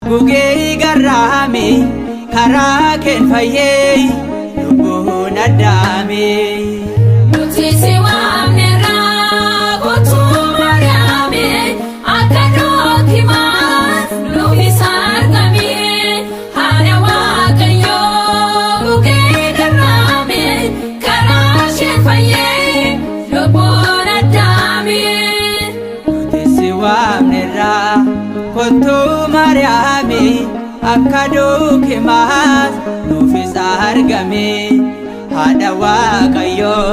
gugee garraame karaa keen fayyee lubbuun addaame. Nuti si waamneerraa kottuu mari'ame akka dookimaas nuufis argame haadha Waaqayyoo gugee garraame karaa ishee fayyee lubbuun addaame. Nuti si waamneerraa kottuu mari'ame akka dookimaas nuufis argame haadha Waaqayyoo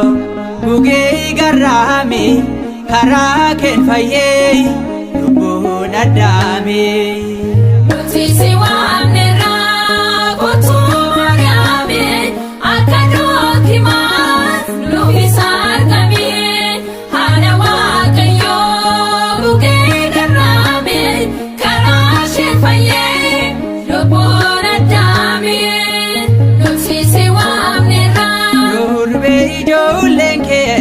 gugee garraame karaa keen fayyee lubbuun addaame. Nuti si waamneerraa kottuu mari'ame akka dookimaas nuufis argame haadha Waaqayyoo gugee garraame karaa ishee fayyee lubbuun addaame. Nuti si waamneerraa Durbee ijoolleen kee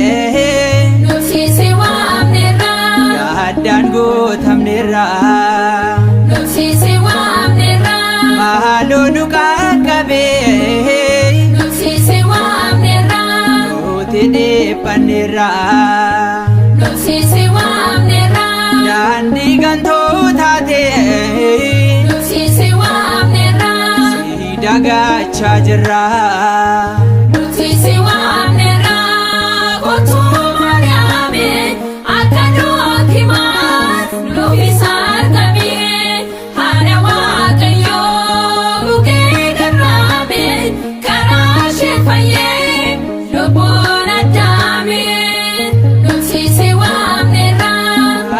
nuti si waamneerraa yaaddaan guutamneerraa nuti si waamneerraa maaloo nu qaqqabee nuti si waamneerraa nuti dhiphanneerraa nuti si waamneerraa daandii gantootaa ta'e nuti si waamneerraa si dagachaa jirra. nuti si waamneerraa kottuu mari'ame akka dookimaas nuufis argame haadha Waaqayyoo gugee garraame karaa ishee fayyee lubbuun addaame. Nuti si waamneerraa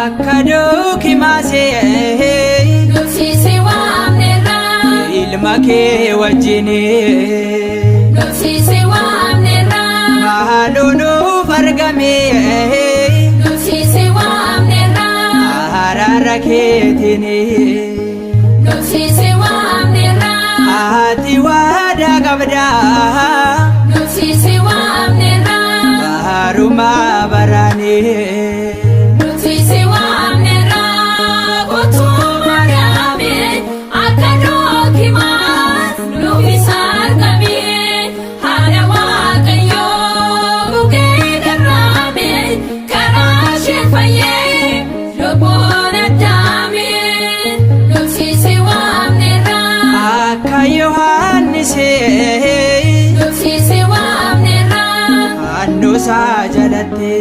Akka dookimaasee nuti si waamneerraa ilma kee wajjinii nuti si waamneerraa maaloo nuuf argame nuti si waamneerraa araara keetiin nuti si waamneerraa ati waadaa qabdaa nuti si waamneerraa barumaa baraanii nuti si waamneerraa kottuu mari'ame akka dookimaas nuufis argame haadha Waaqayyoo gugee garraame karaa ishee fayyee lubbuun addaame. Nuti si waamneerraa akka Yohaannisee nuti si waamneerraa annuusaa jalatti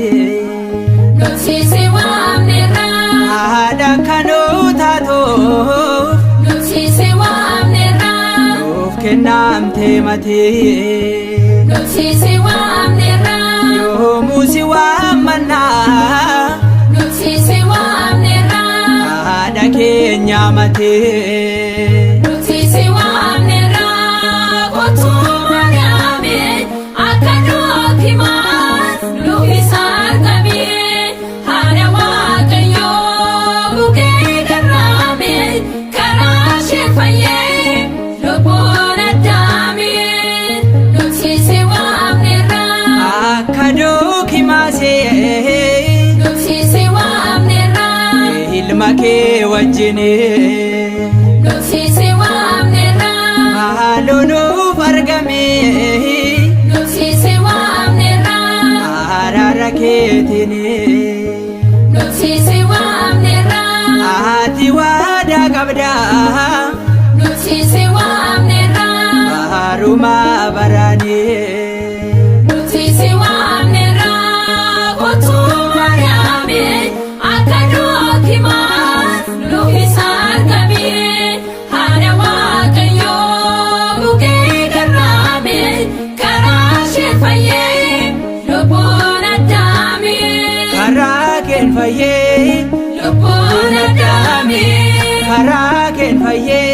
nuti si waamneerraa haadha kanuu taatuuf nuti si waamneerraa nuuf kennamtee matee nuti si waamneerraa yoomuu si waammannaa nuti si waamneerraa haadha keenya matee. nuti si waamneerraa kottuu mari'ame akka dookimaas nuufis argame haadha Waaqayyoo gugee garraame karaa ishee fayyee lubbuun addaame. Nuti si waamneerraa Akka dookimaasee nuti si waamneerraa ilma kee wajjinii nuti si waamneerraa maaloo nuuf argame nuti si waamneerraa araara keetiin nuti si waamneerraa ati waadaa qabdaa nuti si waamneerraa barumaa baraanii nuti si waamneerraa kottuu mari'ame akka dookimaas nuufis argame haadha Waaqayyoo gugee garraame karaa ishee fayyee lubbuun addaame. karaa keen fayyee Lubbuun addaame karaa keen fayyee